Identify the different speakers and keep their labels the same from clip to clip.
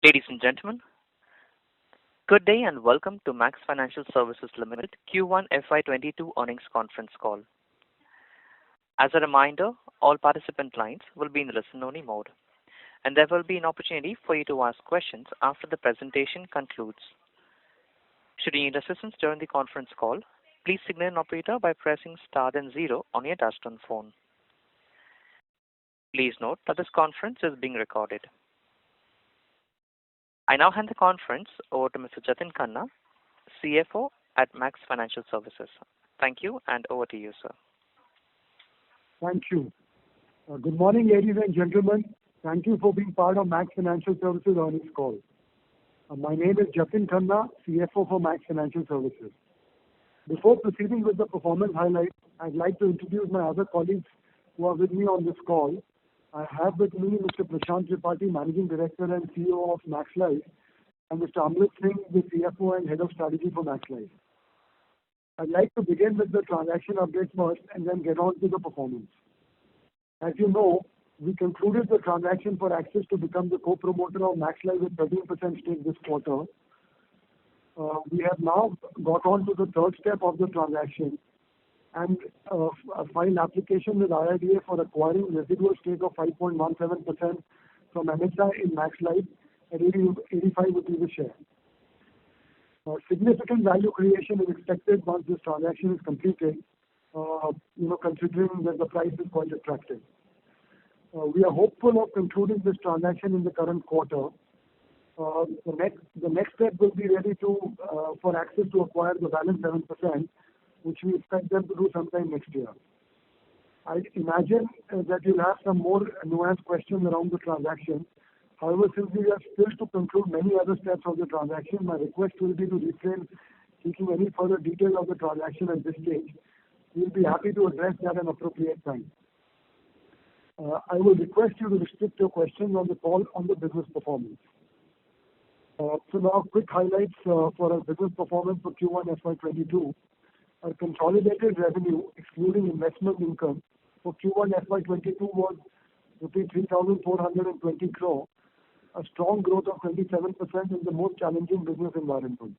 Speaker 1: Ladies and gentlemen, good day and welcome to Max Financial Services Limited Q1 FY22 earnings conference call. As a reminder, all participant lines will be in listen-only mode, and there will be an opportunity for you to ask questions after the presentation concludes. Should you need assistance during the conference call, please signal an operator by pressing star then zero on your touchtone phone. Please note that this conference is being recorded. I now hand the conference over to Mr. Jatin Khanna, CFO at Max Financial Services. Thank you, and over to you, sir.
Speaker 2: Thank you. Good morning, ladies and gentlemen. Thank you for being part of Max Financial Services earnings call. My name is Jatin Khanna, CFO for Max Financial Services. Before proceeding with the performance highlights, I'd like to introduce my other colleagues who are with me on this call. I have with me Mr. Prashant Tripathi, Managing Director and CEO of Max Life, and Mr. Amrit Singh, the CFO and Head of Strategy for Max Life. I'd like to begin with the transaction update first and then get on to the performance. As you know, we concluded the transaction for Axis to become the co-promoter of Max Life with 13% stake this quarter. We have now got on to the third step of the transaction and filed application with IRDA for acquiring residual stake of 5.17% from MHI in Max Life at 85 rupees a share. Significant value creation is expected once this transaction is completed, considering that the price is quite attractive. We are hopeful of concluding this transaction in the current quarter. The next step will be ready for Axis to acquire the balance 7%, which we expect them to do sometime next year. I imagine that you'll have some more nuanced questions around the transaction. However, since we are still to conclude many other steps of the transaction, my request will be to refrain seeking any further detail of the transaction at this stage. We'll be happy to address that at an appropriate time. I will request you to restrict your questions on the call on the business performance. So now, quick highlights for our business performance for Q1 FY22. Our consolidated revenue, excluding investment income, for Q1 FY22 was rupees 3,420 crore, a strong growth of 27% in the most challenging business environment.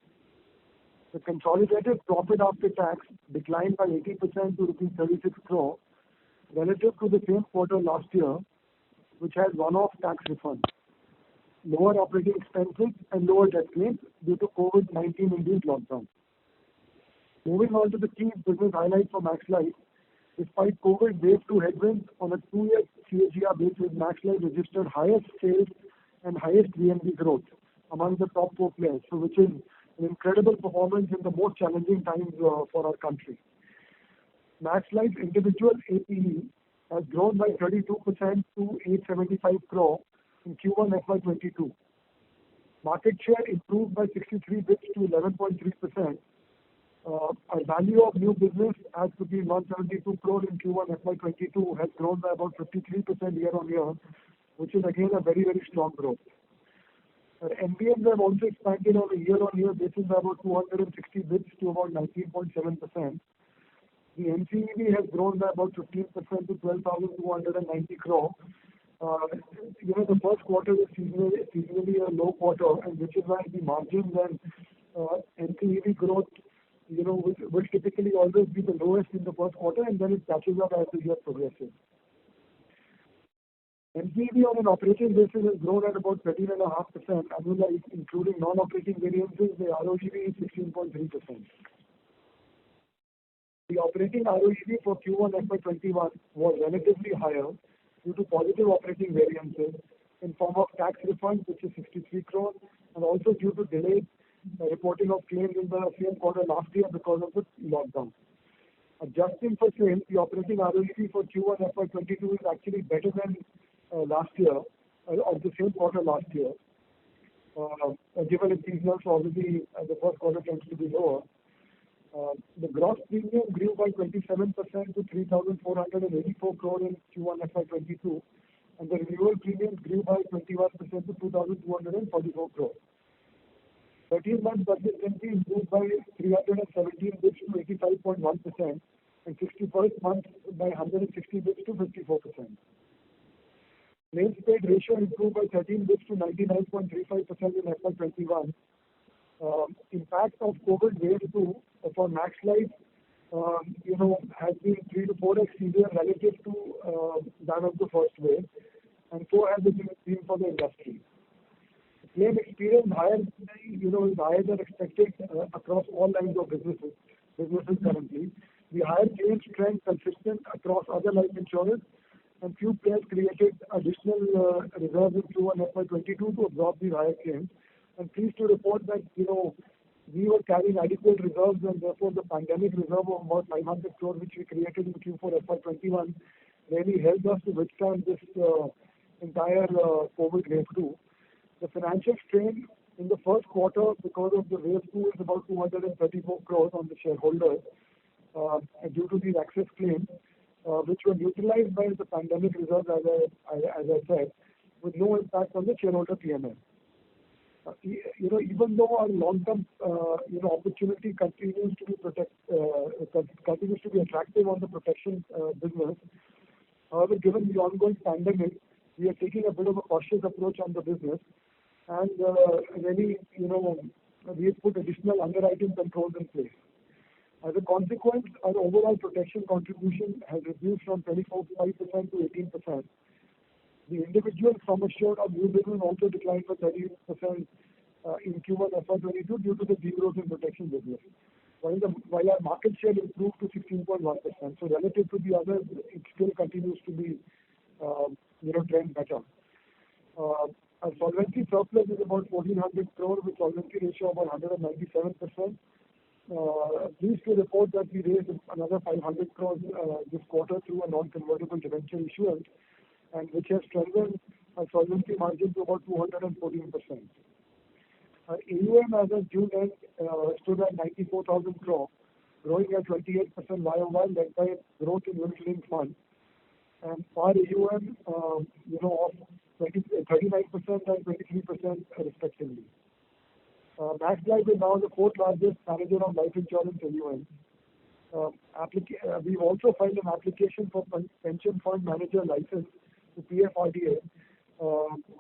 Speaker 2: The consolidated profit after tax declined by 80% to rupees 36 crore relative to the same quarter last year, which had one-off tax refunds, lower operating expenses, and lower debt claims due to COVID-19 induced lockdown. Moving on to the key business highlights for Max Life. Despite COVID wave 2 headwinds, on a 2-year CAGR basis, Max Life registered highest sales and highest VNB growth among the top 4 players, which is an incredible performance in the most challenging times for our country. Max Life individual APE has grown by 32% to 875 crore in Q1 FY22. Market share improved by 63 bits to 11.3%. Our value of new business as to be 172 crore in Q1 FY22 has grown by about 53% year on year, which is again a very, very strong growth. Our NBMs have also expanded on a year-on-year basis by about 260 bits to about 19.7%. The NCEV has grown by about 15% to 12,290 crore. The first quarter is seasonally a low quarter, and which is why the margins and NCEV growth will typically always be the lowest in the first quarter, and then it catches up as the year progresses. NCEV on an operating basis has grown at about 13.5% annualized, including non-operating variances. The ROEV is 16.3%. The operating ROEV for Q1 FY21 was relatively higher due to positive operating variances in form of tax refunds, which is 63 crore, and also due to delayed reporting of claims in the same quarter last year because of the lockdown. Adjusting for same, the operating ROEV for Q1 FY22 is actually better than last year, of the same quarter last year. Given its seasonal, so obviously the first quarter tends to be lower. The gross premium grew by 27% to 3,484 crore in Q1 FY22, and the renewal premiums grew by 21% to 2,244 crore. 13-month persistency improved by 317 bits to 85.1%, and 61st month by 160 bits to 54%. Claims paid ratio improved by 13 basis to 99.35% in FY21. Impact of COVID wave 2 for Max Life, has been 3 to 4x severe relative to that of the first wave, and so has it been for the industry. Claim experience is higher than expected across all lines of businesses currently. The higher claims trend consistent across other life insurance, and few players created additional reserves in Q1 FY22 to absorb the higher claims. I'm pleased to report that we were carrying adequate reserves, and therefore the pandemic reserve of about 500 crore which we created in Q4 FY21 really helped us to withstand this entire COVID wave 2. The financial strain in the first quarter because of the wave 2 is about 234 crores on the shareholders due to these excess claims, which were neutralized by the pandemic reserve, as I said, with no impact on the shareholder PML. Even though our long-term opportunity continues to be attractive on the protection business, however, given the ongoing pandemic, we are taking a bit of a cautious approach on the business, and we have put additional underwriting controls in place. As a consequence, our overall protection contribution has reduced from 24.5% to 18%. The individual sum assured of new business also declined by 30% in Q1 FY22 due to the degrowth in protection business, while our market share improved to 16.1%. So relative to the others, it still continues to be trend better. Our solvency surplus is about 1,400 crore with solvency ratio of about 197%. Pleased to report that we raised another 500 crores this quarter through a non-convertible debenture issuance, and which has strengthened our solvency margin to about 214%. Our AUM as of June end stood at 94,000 crore, growing at 28% YOY, led by growth in unit-linked funds, and our AUM of 39% and 23% respectively. Max Life is now the fourth largest manager of life insurance AUM. We've also filed an application for pension fund manager license to PFRDA,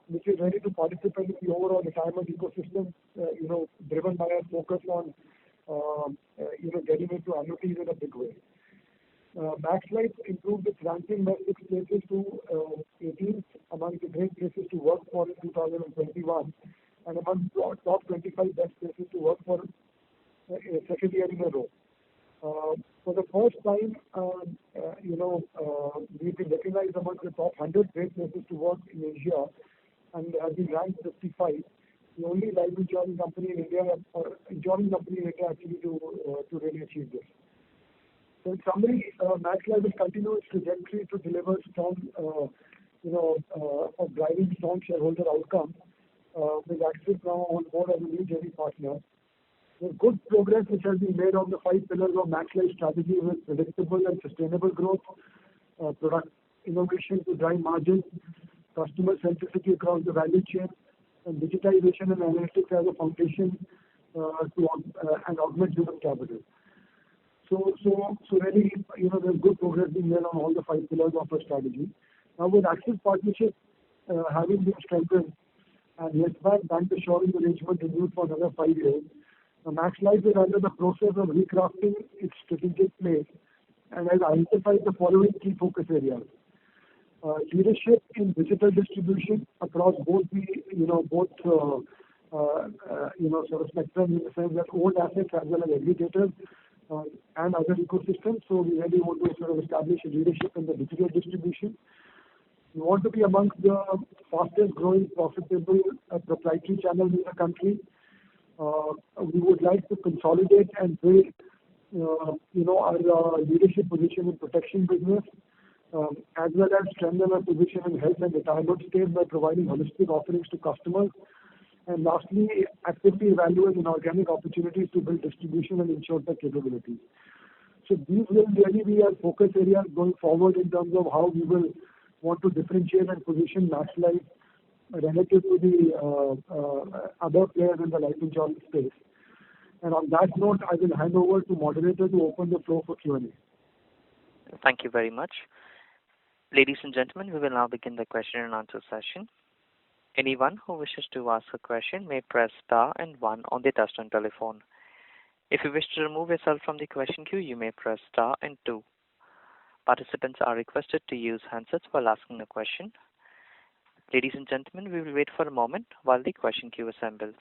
Speaker 2: which is ready to participate in the overall retirement ecosystem, driven by our focus on, getting into annuities in a big way. Max Life improved its ranking by 6 places to 18th among the great places to work for in 2021, and among top 25 best places to work for a second year in a row. For the first time, we've been recognized among the top 100 great places to work in Asia, and have been ranked 55, the only life insurance company in India, actually to really achieve this. So in summary, Max Life will continue its trajectory to deliver strong, of driving strong shareholder outcomes, with Axis now on board as a new JV partner. There's good progress which has been made on the 5 pillars of Max Life strategy with predictable and sustainable growth, product innovation to drive margins, customer centricity across the value chain, and digitization and analytics as a foundation and augment human capital. So really, there's good progress being made on all the 5 pillars of our strategy. Now with Axis partnership having been strengthened and Yes Bank bancassurance arrangement renewed for another 5 years, Max Life is under the process of recrafting its strategic play and has identified the following key focus areas. Leadership in digital distribution across both the sort of spectrum, in the sense that owned assets as well as aggregators and other ecosystems. So we really want to sort of establish a leadership in the digital distribution. We want to be amongst the fastest growing profitable proprietary channels in the country. We would like to consolidate and build our leadership position in protection business, as well as strengthen our position in health and retirement space by providing holistic offerings to customers. And lastly, actively evaluate inorganic opportunities to build distribution and insurtech capabilities. So these will really be our focus areas going forward in terms of how we will want to differentiate and position Max Life relative to the other players in the life insurance space. And on that note, I will hand over to moderator to open the floor for Q&A.
Speaker 1: Thank you very much. Ladies and gentlemen, we will now begin the question and answer session. Anyone who wishes to ask a question may press star and one on the touchtone telephone. If you wish to remove yourself from the question queue, you may press star and two. Participants are requested to use handsets while asking a question. Ladies and gentlemen, we will wait for a moment while the question queue assembles.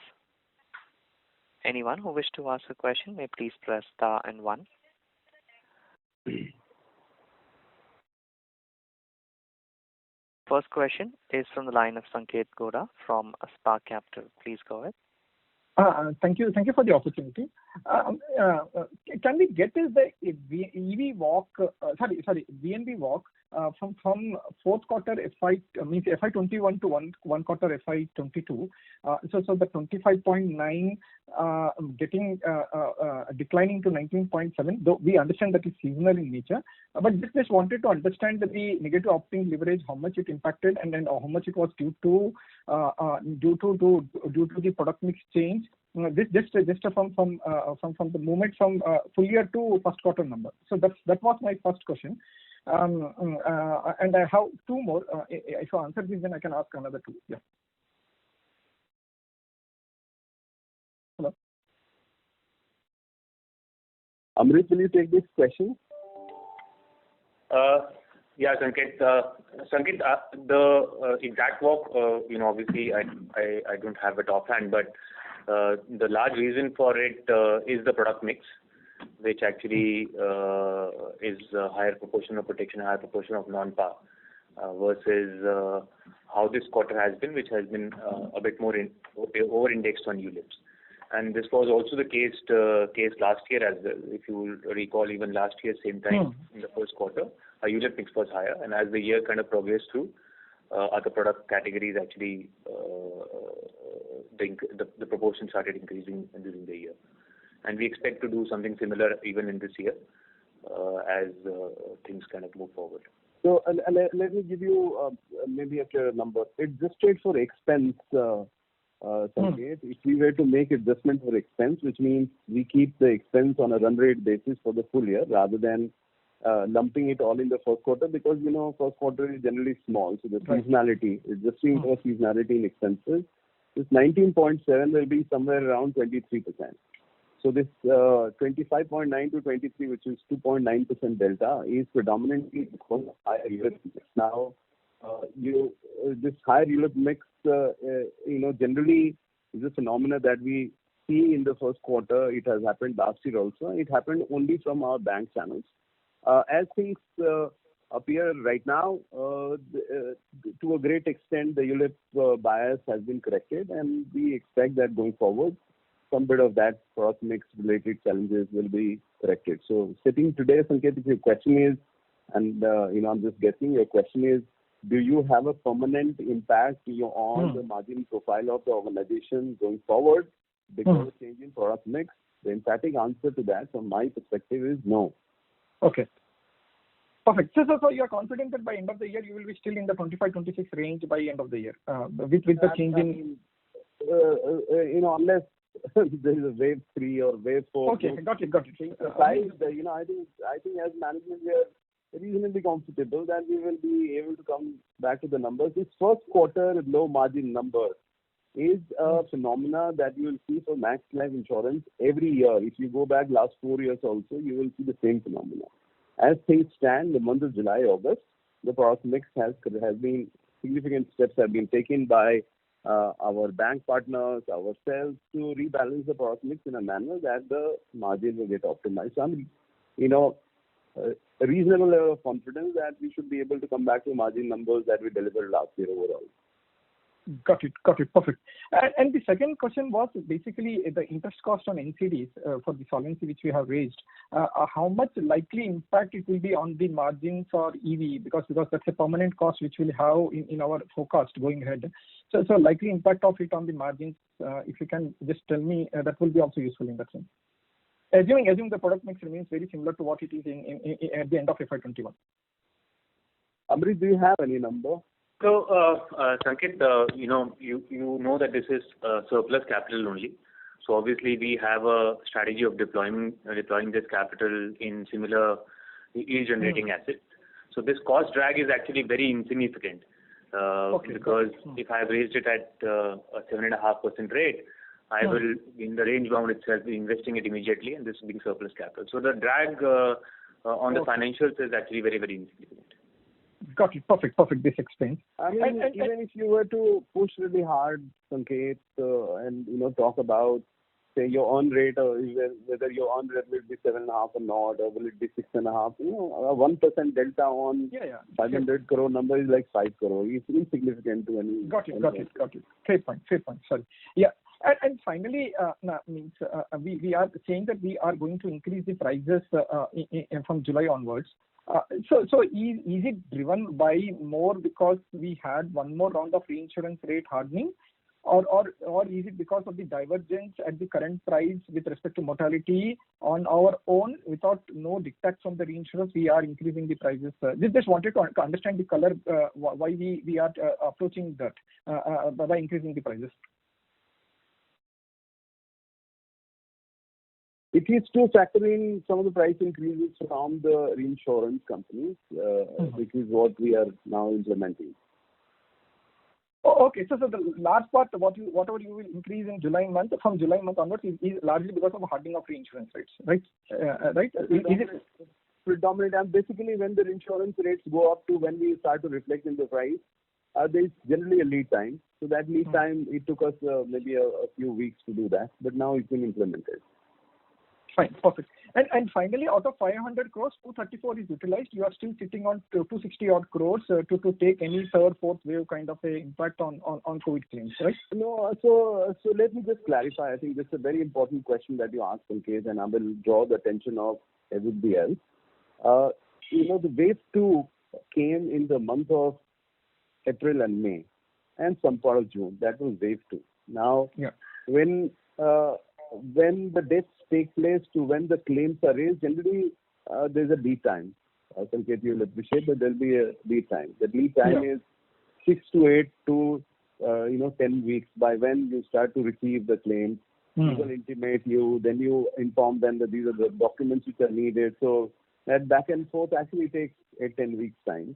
Speaker 1: Anyone who wishes to ask a question may please press star and one. First question is from the line of Sanket Godha from Spark Capital. Please go ahead.
Speaker 3: Thank you. Thank you for the opportunity. Can we get the EV walk, VNB walk from fourth quarter FY 21 to one quarter FY 22? So the 25.9 getting declining to 19.7. Though we understand that is seasonal in nature, but just wanted to understand the negative operating leverage, how much it impacted, and then how much it was due to the product mix change. This just from the movement from full year to first quarter number. So that was my first question. And I have two more. If you answer this, then I can ask another two. Yeah. Hello.
Speaker 4: Amrit, will you take this question?
Speaker 5: Yeah, Sanket. The exact walk, obviously I don't have it offhand, but the large reason for it is the product mix, which actually is a higher proportion of protection, higher proportion of non-par versus how this quarter has been, which has been a bit more over-indexed on ULIPs. And this was also the case last year as well. If you will recall, even last year, same time in the first quarter, our ULIP mix was higher. And as the year kind of progressed through, other product categories actually, the proportion started increasing during the year. And we expect to do something similar even in this year as things kind of move forward.
Speaker 4: So let me give you maybe a clear number. Adjusted for expense, Sanket, if we were to make adjustment for expense, which means we keep the expense on a run rate basis for the full year rather than lumping it all in the first quarter, because first quarter is generally small, so the seasonality, adjusting for seasonality in expenses, this 19.7 will be somewhere around 23%. So this 25.9 to 23, which is 2.9% delta, is predominantly because of higher ULIP mix. Now, this higher ULIP mix, generally is a phenomena that we see in the first quarter. It has happened last year also. It happened only from our bank channels. As things appear right now, to a great extent, the ULIP bias has been corrected, and we expect that going forward, some bit of that product mix related challenges will be corrected. So sitting today, Sanket, if your question is, and I'm just guessing, your question is, do you have a permanent impact on the margin profile of the organization going forward because of change in product mix? The emphatic answer to that, from my perspective, is no.
Speaker 3: Okay. Perfect. So you are confident that by end of the year you will be still in the 25-26 range by end of the year with the change in.
Speaker 4: Unless there is a wave 3 or wave 4.
Speaker 3: Okay, got it.
Speaker 4: I think as management we are reasonably comfortable that we will be able to come back to the numbers. This first quarter low margin number is a phenomena that you will see for Max Life Insurance every year. If you go back last 4 years also, you will see the same phenomena. As things stand, the month of July, August, the product mix has been, significant steps have been taken by our bank partners, ourselves, to rebalance the product mix in a manner that the margin will get optimized. So I'm, a reasonable level of confidence that we should be able to come back to margin numbers that we delivered last year overall.
Speaker 3: Got it. Perfect. And the second question was basically the interest cost on NCDs for the solvency which we have raised. How much likely impact it will be on the margins for EV, because that's a permanent cost which we'll have in our forecast going ahead. So likely impact of it on the margins, if you can just tell me, that will be also useful in that sense. Assuming the product mix remains very similar to what it is at the end of FY21.
Speaker 4: Amrit, do you have any number?
Speaker 5: So, Sanket, you know that this is surplus capital only. So obviously we have a strategy of deploying this capital in similar yield generating assets. So this cost drag is actually very insignificant. Because if I have raised it at a 7.5% rate, I will, in the range bound itself, be investing it immediately, and this being surplus capital. So the drag on the financials is actually very, very insignificant.
Speaker 3: Got it. Perfect. This explains.
Speaker 4: I mean, even if you were to push really hard, Sanket, and talk about, say, your earn rate, or whether your earn rate will be 7.5 or not, or will it be 6.5? A 1% delta on 500 crore number is like 5 crore. It's insignificant to any.
Speaker 3: Got it. Fair point. Sorry. Yeah. And finally, we are saying that we are going to increase the prices from July onwards. So is it driven by more because we had one more round of reinsurance rate hardening, or is it because of the divergence at the current price with respect to mortality on our own, without no dictates from the reinsurers, we are increasing the prices? Just wanted to understand the color, why we are approaching that by increasing the prices.
Speaker 4: It is to factor in some of the price increases from the reinsurance companies, which is what we are now implementing.
Speaker 3: Okay, so the large part, whatever you will increase in July month, from July month onwards, is largely because of hardening of reinsurance rates, right? Right? Is it
Speaker 4: predominant? And basically, when the insurance rates go up to when we start to reflect in the price, there is generally a lead time. So that lead time, it took us maybe a few weeks to do that, but now it's been implemented.
Speaker 3: Fine, perfect. And finally, out of 500 crores, 234 is utilized. You are still sitting on 260 odd crores to take any third, fourth wave kind of a impact on COVID claims, right?
Speaker 4: No, so let me just clarify. I think this is a very important question that you asked, Sanket, and I will draw the attention of everybody else. The wave 2 came in the month of April and May, and some part of June. That was wave 2. Now, when the deaths take place to when the claims are raised, generally there's a lead time. Sanket, you'll appreciate that there'll be a lead time. The lead time is 6 to 8 to 10 weeks by when you start to receive the claims. People intimate you, then you inform them that these are the documents which are needed. So that back and forth actually takes 8-10 weeks time.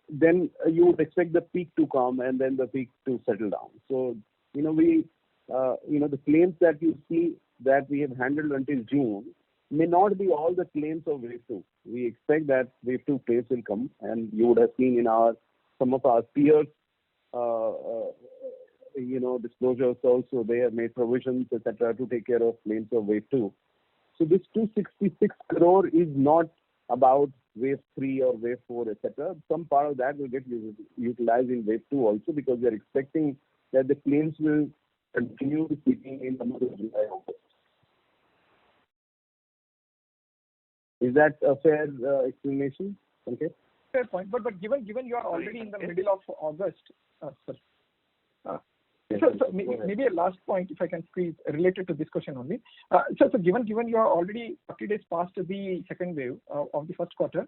Speaker 4: Then you would expect the peak to come and then the peak to settle down. So the claims that you see that we have handled until June may not be all the claims of wave 2. We expect that wave 2 claims will come, and you would have seen in some of our peers, disclosures also. They have made provisions, etc., to take care of claims of wave 2. So this 266 crore is not about wave 3 or wave 4, etc. Some part of that will get utilized in wave 2 also, because we are expecting that the claims will continue peaking in the month of July. Is that a fair explanation? Okay.
Speaker 3: Fair point. But given you are already in the middle of August, maybe a last point, if I can squeeze, related to this question only. So given you are already 40 days past the second wave of the first quarter,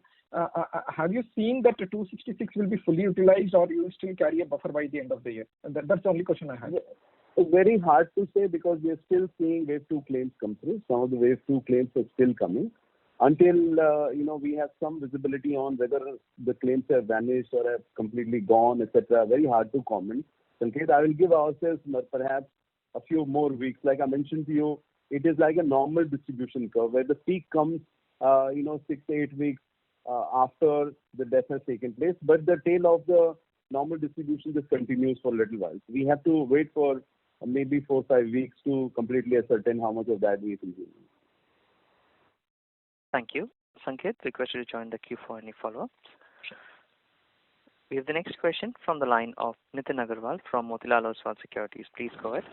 Speaker 3: have you seen that the 266 will be fully utilized, or you will still carry a buffer by the end of the year? That's the only question I have.
Speaker 4: It's very hard to say, because we are still seeing wave 2 claims come through. Some of the wave 2 claims are still coming. Until we have some visibility on whether the claims have vanished or have completely gone, etc. Very hard to comment. Sanket, I will give ourselves perhaps a few more weeks. Like I mentioned to you, it is like a normal distribution curve where the peak comes 6 to 8 weeks after the death has taken place, but the tail of the normal distribution just continues for a little while. We have to wait for maybe 4 or 5 weeks to completely ascertain how much of that we consume.
Speaker 1: Thank you. Sanket, request you to join the queue for any follow-ups. We have the next question from the line of Nitin Agarwal from Motilal Oswal Securities. Please go ahead.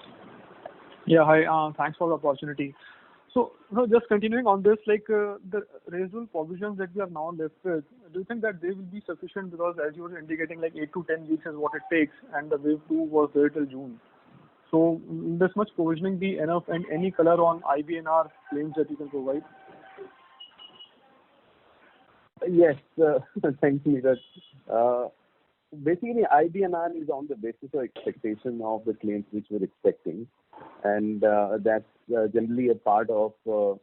Speaker 6: Yeah, hi. Thanks for the opportunity. So, just continuing on this, the residual provisions that we are now left with, do you think that they will be sufficient? Because as you were indicating, 8 to 10 weeks is what it takes, and the wave 2 was there till June. So, will this much provisioning be enough, and any color on IBNR claims that you can provide?
Speaker 4: Yes, thank you, Neeraj. Basically, IBNR is on the basis of expectation of the claims which we're expecting, and that's generally a part of the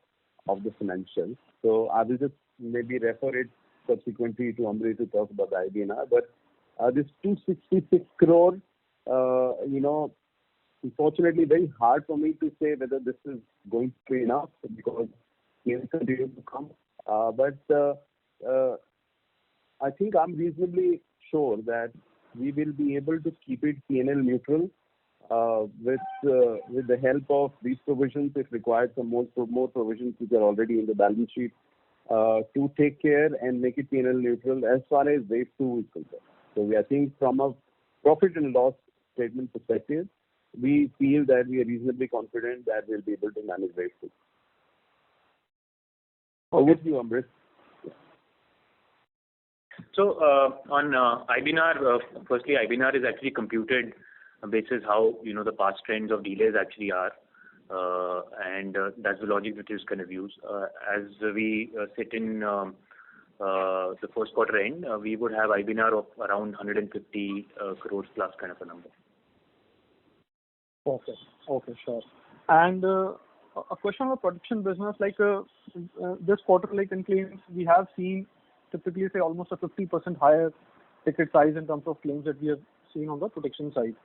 Speaker 4: financials. So I will just maybe refer it subsequently to Amrit to talk about the IBNR. But this 266 crore, unfortunately, very hard for me to say whether this is going to be enough because claims continue to come. But I think I'm reasonably sure that we will be able to keep it P&L neutral with the help of these provisions, if required, some more provisions which are already in the balance sheet to take care and make it P&L neutral as far as wave 2 is concerned. So I think from a profit and loss statement perspective, we feel that we are reasonably confident that we'll be able to manage wave 2. Over to you, Amrit.
Speaker 5: So on IBNR, firstly, IBNR is actually computed basis how the past trends of delays actually are, and that's the logic which is kind of used. As we sit in the first quarter end, we would have IBNR of around 150 crores plus kind of a number.
Speaker 6: Okay, sure. And a question on the protection business, like this quarter, like in claims, we have seen typically say almost a 50% higher ticket size in terms of claims that we have seen on the protection side.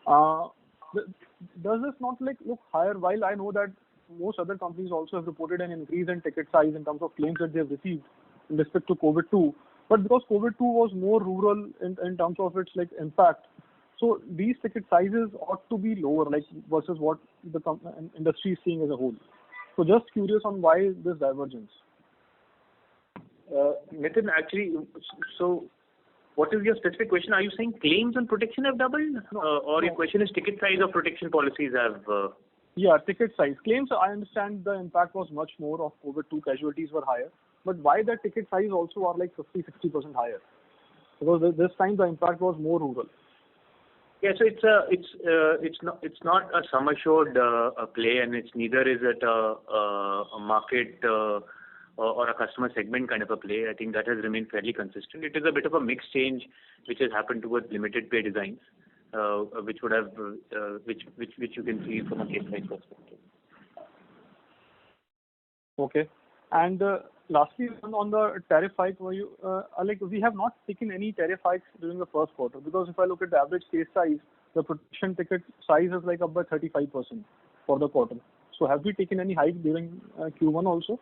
Speaker 6: Does this not look higher? While I know that most other companies also have reported an increase in ticket size in terms of claims that they have received in respect to COVID-2, but because COVID-2 was more rural in terms of its impact, so these ticket sizes ought to be lower versus what the industry is seeing as a whole. So just curious on why this divergence.
Speaker 5: Nitin, actually, so what is your specific question? Are you saying claims on protection have doubled? Or your question is ticket size of protection policies have...
Speaker 6: Yeah, ticket size. Claims, I understand the impact was much more of COVID-2, casualties were higher. But why the ticket size also are 50-60% higher? Because this time the impact was more rural.
Speaker 5: Yeah, so it's not a sum assured play, and it's neither is it a market or a customer segment kind of a play. I think that has remained fairly consistent. It is a bit of a mix change which has happened towards limited pay designs, which would have which you can see from a case line perspective.
Speaker 6: Okay, and lastly on the tariff hike, we have not taken any tariff hikes during the first quarter, because if I look at the average case size, the protection ticket size is up by 35% for the quarter. So have we taken any hike during Q1 also?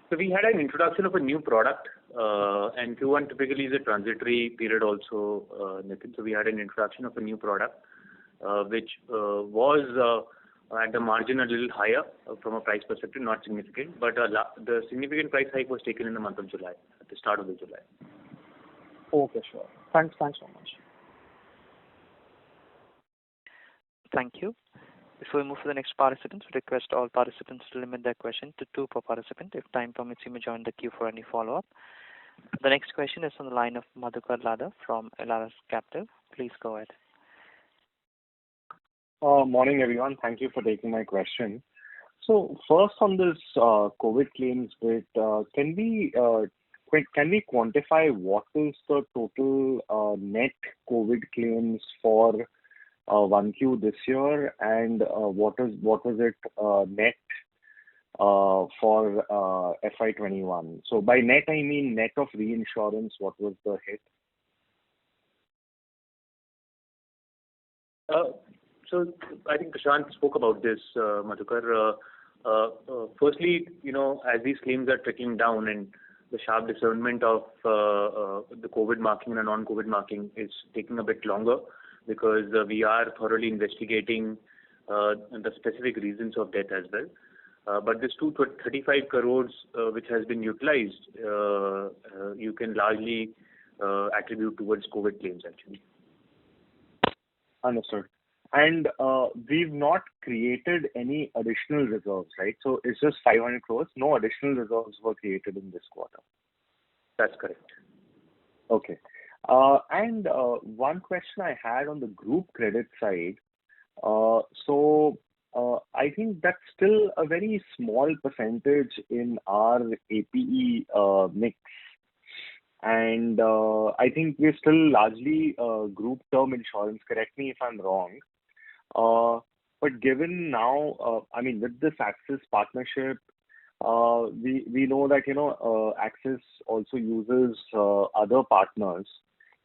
Speaker 5: So we had an introduction of a new product, and Q1 typically is a transitory period also, Nitin. So we had an introduction of a new product, which was at the margin a little higher from a price perspective, not significant, but the significant price hike was taken in the month of July, at the start of the July.
Speaker 6: Okay, sure. Thanks so much.
Speaker 1: Thank you. Before we move to the next participants, we request all participants to limit their question to 2 per participant. If time permits, you may join the queue for any follow-up. The next question is on the line of Madhukar Ladha from Elara Capital. Please go ahead.
Speaker 7: Morning, everyone. Thank you for taking my question. So first on this COVID claims bit, can we quantify what is the total net COVID claims for 1Q this year, and what was it net for FY21? So by net I mean net of reinsurance. What was the hit?
Speaker 5: So I think Prashant spoke about this, Madhukar. Firstly, as these claims are trickling down and the sharp discernment of the COVID marking and non-COVID marking is taking a bit longer, because we are thoroughly investigating the specific reasons of death as well. But this 235 crores which has been utilized, you can largely attribute towards COVID claims actually.
Speaker 7: Understood. And we've not created any additional reserves, right? So it's just 500 crores. No additional reserves were created in this quarter.
Speaker 5: That's correct.
Speaker 7: Okay. And one question I had on the group credit side. So I think that's still a very small percentage in our APE mix. And I think we're still largely group term insurance. Correct me if I'm wrong. But given now, with this Axis partnership, We know that, Axis also uses other partners.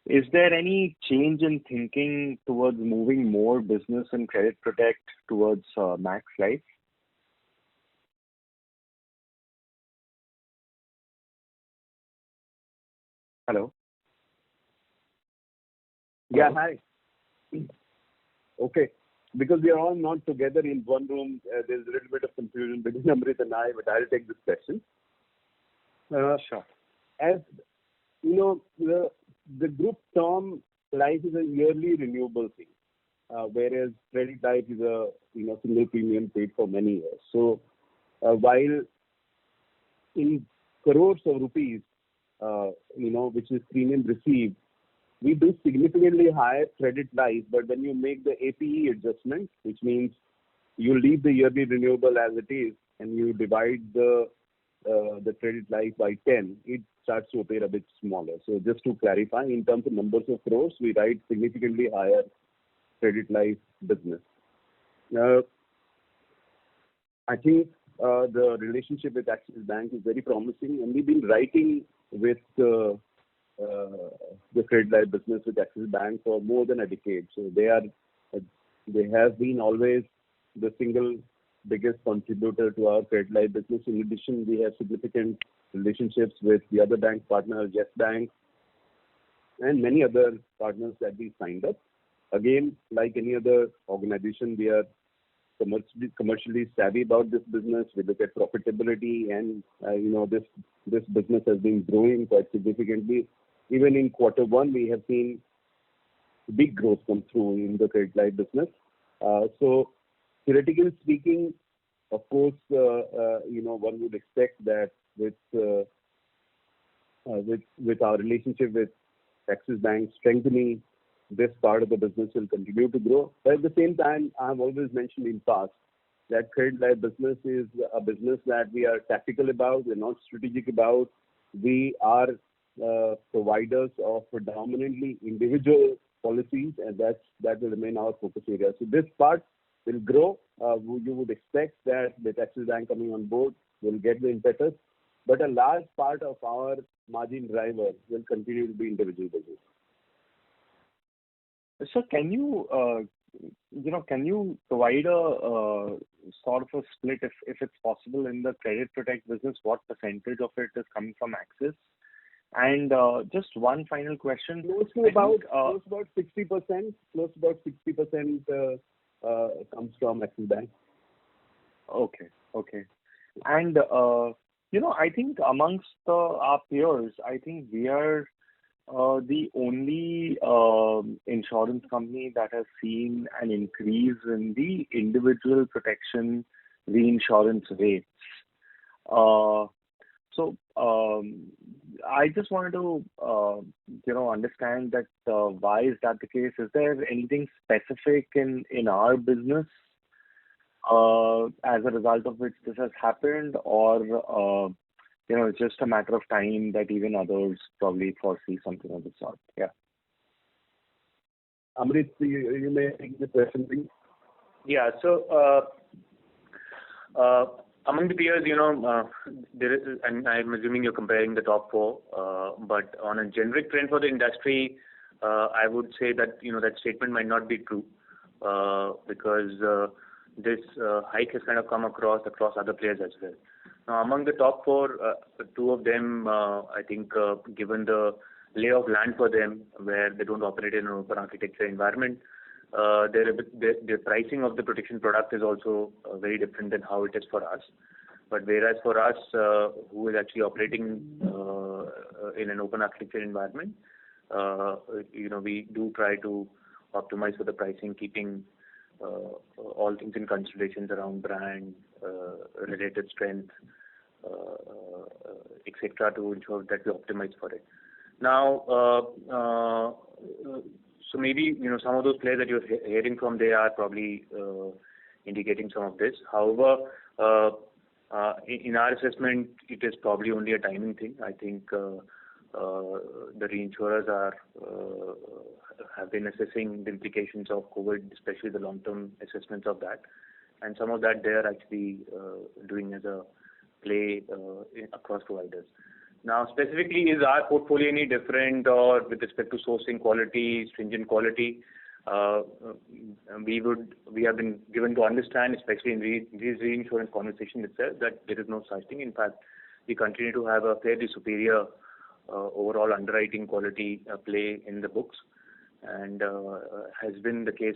Speaker 7: Is there any change in thinking towards moving more business and credit protect towards Max Life? Hello?
Speaker 4: Yeah, hi. Okay. Because we are all not together in one room, there's a little bit of confusion between Amrit and I, but I'll take this question.
Speaker 7: Sure.
Speaker 4: As you know, the group term life is a yearly renewable thing, whereas credit life is a single premium paid for many years. So while in crores of rupees, which is premium received, we do significantly higher credit life, but when you make the APE adjustment, which means you leave the yearly renewable as it is and you divide the credit life by 10, it starts to appear a bit smaller. So just to clarify, in terms of numbers of crores, we write significantly higher credit life business. I think the relationship with Axis Bank is very promising, and we've been writing with the credit life business with Axis Bank for more than a decade. So they have been always the single biggest contributor to our credit life business. In addition, we have significant relationships with the other bank partners, Yes Bank, and many other partners that we signed up. Again, like any other organization, we are commercially savvy about this business. We look at profitability, and this business has been growing quite significantly. Even in quarter one, we have seen big growth come through in the credit life business. So theoretically speaking, of course, one would expect that with our relationship with Axis Bank strengthening, this part of the business will continue to grow. But at the same time, I have always mentioned in past that credit life business is a business that we are tactical about, we're not strategic about. We are providers of predominantly individual policies, and that will remain our focus area. So this part will grow. You would expect that with Axis Bank coming on board, we'll get the impetus. But a large part of our margin driver will continue to be individual business.
Speaker 7: So can you provide a sort of a split, if it's possible, in the credit protect business, what percentage of it is coming from Axis? And just one final question.
Speaker 4: Close to about 60%. Close to about 60% comes from Axis Bank.
Speaker 7: Okay. And I think amongst our peers, I think we are the only insurance company that has seen an increase in the individual protection reinsurance rates. So I just wanted to understand that why is that the case? Is there anything specific in our business as a result of which this has happened, or it's just a matter of time that even others probably foresee something of the sort? Yeah.
Speaker 4: Amrit, you may take the question, please.
Speaker 5: Yeah. So among the peers, there is, and I'm assuming you're comparing the top four, but on a generic trend for the industry, I would say that that statement might not be true, because this hike has kind of come across other players as well. Now, among the top four, two of them, I think, given the lay of land for them, where they don't operate in an open architecture environment, the pricing of the protection product is also very different than how it is for us. But whereas for us, who is actually operating in an open architecture environment, we do try to optimize for the pricing, keeping all things in considerations around brand, related strength, etc., to ensure that we optimize for it. Now, so maybe some of those players that you're hearing from, they are probably indicating some of this. However, in our assessment, it is probably only a timing thing. I think the reinsurers have been assessing the implications of COVID, especially the long-term assessments of that, and some of that they are actually doing as a play across providers. Now, specifically, is our portfolio any different or with respect to sourcing quality, stringent quality? We have been given to understand, especially in these reinsurance conversations itself, that there is no such thing. In fact, we continue to have a fairly superior overall underwriting quality play in the books, and has been the case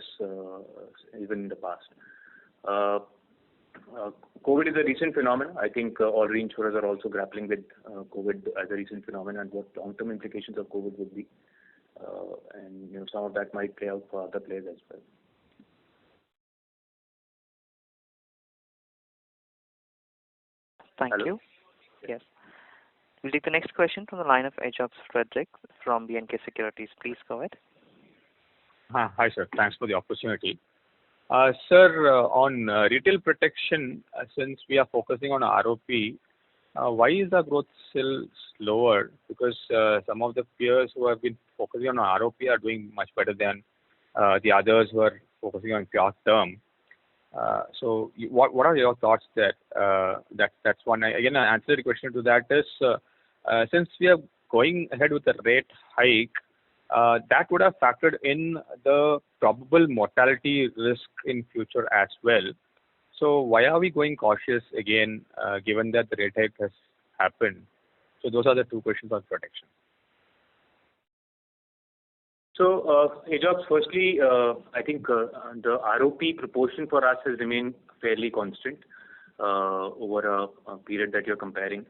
Speaker 5: even in the past. COVID is a recent phenomenon. I think all reinsurers are also grappling with COVID as a recent phenomenon and what long-term implications of COVID would be. And some of that might play out for other players as well.
Speaker 1: Thank
Speaker 5: Hello?
Speaker 1: you. Yes. We'll take the next question from the line of Ajox Frederick from BNK Securities. Please go ahead.
Speaker 8: Hi, sir. Thanks for the opportunity. Sir, on retail protection, since we are focusing on ROP, why is the growth still slower? Because some of the peers who have been focusing on ROP are doing much better than the others who are focusing on pure term. So what are your thoughts there? That's one. Again, an ancillary question to that is, since we are going ahead with the rate hike, that would have factored in the probable mortality risk in future as well. So why are we going cautious again, given that the rate hike has happened? So those are the two questions on protection.
Speaker 5: So, Ajox, firstly, I think the ROP proportion for us has remained fairly constant over a period that you're comparing.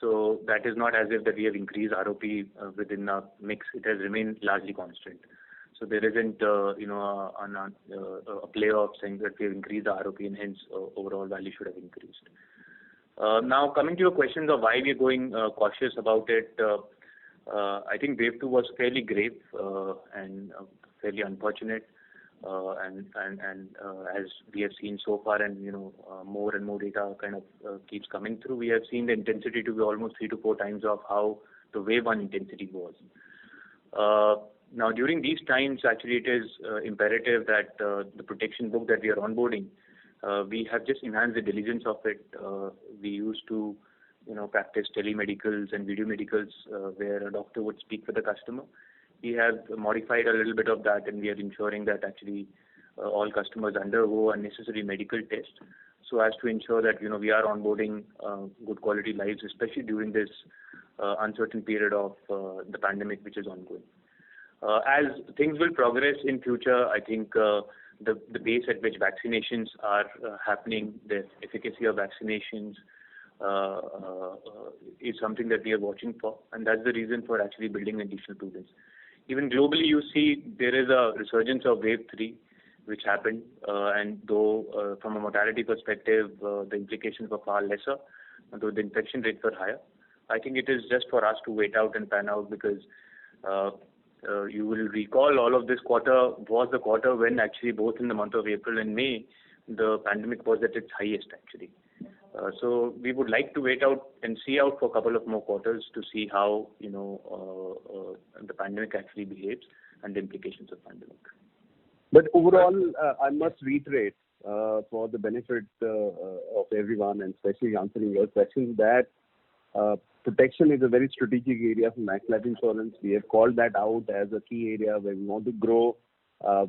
Speaker 5: So that is not as if that we have increased ROP within our mix. It has remained largely constant. So there isn't a play of saying that we have increased the ROP and hence overall value should have increased. Now, coming to your questions of why we are going cautious about it, I think wave 2 was fairly grave and fairly unfortunate. And as we have seen so far, and more and more data kind of keeps coming through, we have seen the intensity to be almost 3 to 4 times of how the wave 1 intensity was. Now, during these times, actually, it is imperative that the protection book that we are onboarding, we have just enhanced the diligence of it. We used to practice telemedicals and video medicals where a doctor would speak with the customer. We have modified a little bit of that, and we are ensuring that actually all customers undergo a necessary medical test so as to ensure that we are onboarding good quality lives, especially during this uncertain period of the pandemic which is ongoing. As things will progress in future, I think the pace at which vaccinations are happening, the efficacy of vaccinations is something that we are watching for, and that's the reason for actually building additional prudence. Even globally, you see there is a resurgence of wave 3, which happened, and though from a mortality perspective, the implications were far lesser, though the infection rates were higher. I think it is just for us to wait out and pan out because you will recall all of this quarter was the quarter when actually both in the month of April and May, the pandemic was at its highest actually. So we would like to wait out and see out for a couple of more quarters to see how the pandemic actually behaves and the implications of pandemic.
Speaker 4: But overall, I must reiterate for the benefit of everyone, and especially answering your question, that protection is a very strategic area for Max Life Insurance. We have called that out as a key area where we want to grow.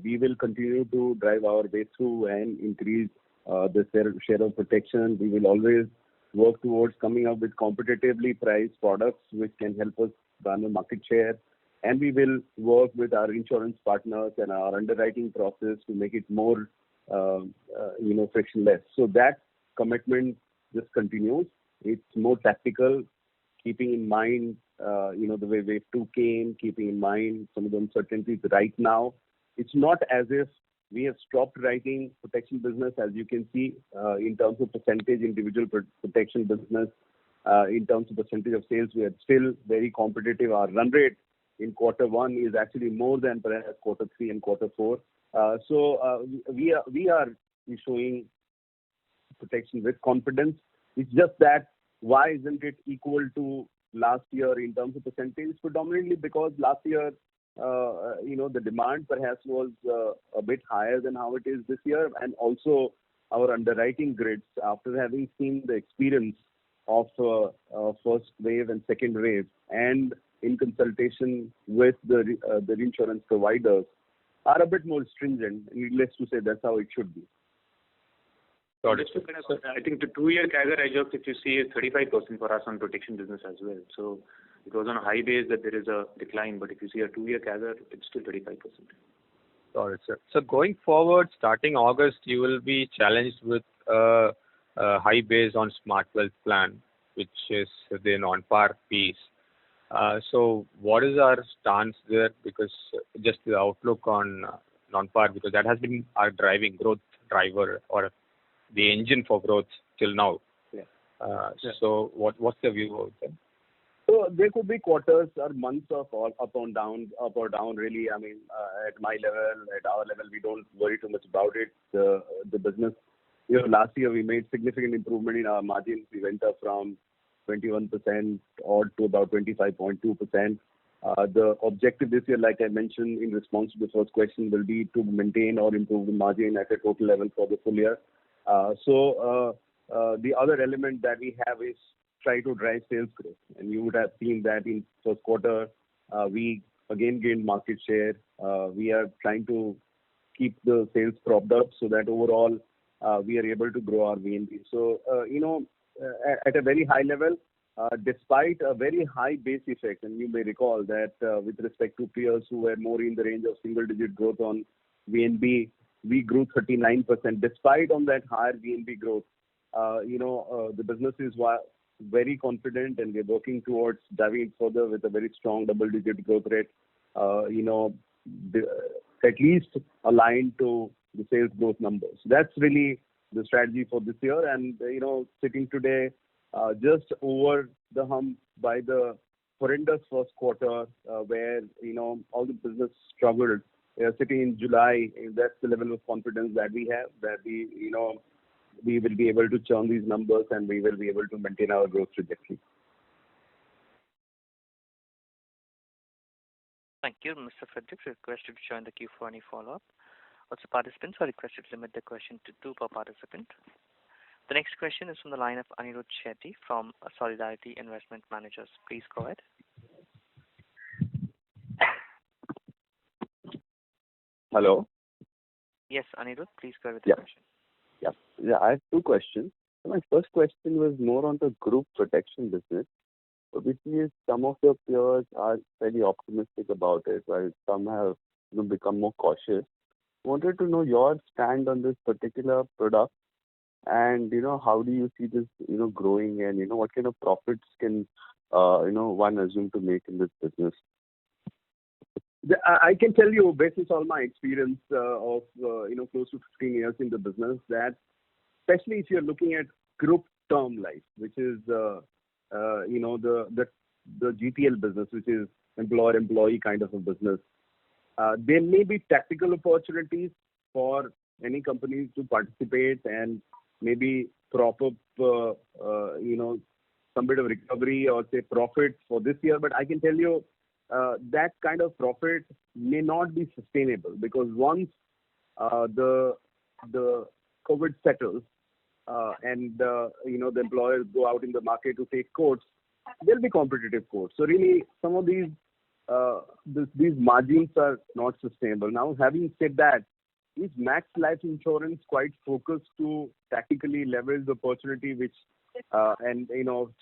Speaker 4: We will continue to drive our way through and increase the share of protection. We will always work towards coming up with competitively priced products which can help us garner market share. And we will work with our insurance partners and our underwriting process to make it more, frictionless. So that commitment just continues. It's more tactical, keeping in mind, the way wave 2 came, keeping in mind some of the uncertainties right now. It's not as if we have stopped writing protection business, as you can see, in terms of percentage individual protection business. In terms of percentage of sales, we are still very competitive. Our run rate in quarter 1 is actually more than perhaps quarter 3 and quarter 4. So we are showing protection with confidence. It's just that why isn't it equal to last year in terms of percentage? Predominantly because last year, the demand perhaps was a bit higher than how it is this year, and also our underwriting grids, after having seen the experience of first wave and second wave, and in consultation with the reinsurance providers, are a bit more stringent. Needless to say, that's how it should be.
Speaker 8: Got it.
Speaker 5: Just to kind of, I think the 2-year CAGR, Ajox, if you see, is 35% for us on protection business as well. So it was on a high base that there is a decline, but if you see a 2-year CAGR, it's still 35%.
Speaker 8: Got it, sir. So going forward, starting August, you will be challenged with a high base on Smart Wealth plan, which is the non-par piece. So what is our stance there? Because just the outlook on non-par, because that has been our driving growth driver or the engine for growth till now.
Speaker 4: Yeah.
Speaker 8: So what's the view out there?
Speaker 4: So there could be quarters or months of all up or down. Really, I mean, at my level, at our level, we don't worry too much about it. The business, last year we made significant improvement in our margins. We went up from 21% odd to about 25.2%. The objective this year, like I mentioned in response to the first question, will be to maintain or improve the margin at a total level for the full year. The other element that we have is try to drive sales growth. And you would have seen that in first quarter, we again gained market share. We are trying to keep the sales propped up so that overall we are able to grow our VNB. So, at a very high level, despite a very high base effect, and you may recall that with respect to peers who were more in the range of single-digit growth on VNB, we grew 39%. Despite on that higher VNB growth, the business is very confident, and we're working towards driving it further with a very strong double-digit growth rate. At least aligned to the sales growth numbers. That's really the strategy for this year. And sitting today, just over the hump by the horrendous first quarter, where all the business struggled. Sitting in July, that's the level of confidence that we have, that we will be able to churn these numbers and we will be able to maintain our growth trajectory.
Speaker 1: Thank you, Mr. Frederick. Requested to join the queue for any follow-up. Also, participants are requested to limit the question to 2 per participant. The next question is from the line of Anirudh Shetty from Solidarity Investment Managers. Please go ahead.
Speaker 9: Hello.
Speaker 1: Yes, Anirudh, please go with the question.
Speaker 9: Yeah, I have 2 questions. So my first question was more on the group protection business. So we see some of your peers are fairly optimistic about it, while some have become more cautious. Wanted to know your stand on this particular product, and how do you see this growing, and what kind of profits can one assume to make in this business?
Speaker 4: I can tell you, based on all my experience of close to 15 years in the business, that especially if you're looking at group term life, which is the GTL business, which is employer-employee kind of a business, there may be tactical opportunities for any companies to participate and maybe prop up some bit of recovery or say profit for this year. But I can tell you that kind of profit may not be sustainable, because once the COVID settles and the employers go out in the market to take quotes, there'll be competitive quotes. So really, some of these margins are not sustainable. Now, having said that, is Max Life Insurance quite focused to tactically leverage the opportunity, which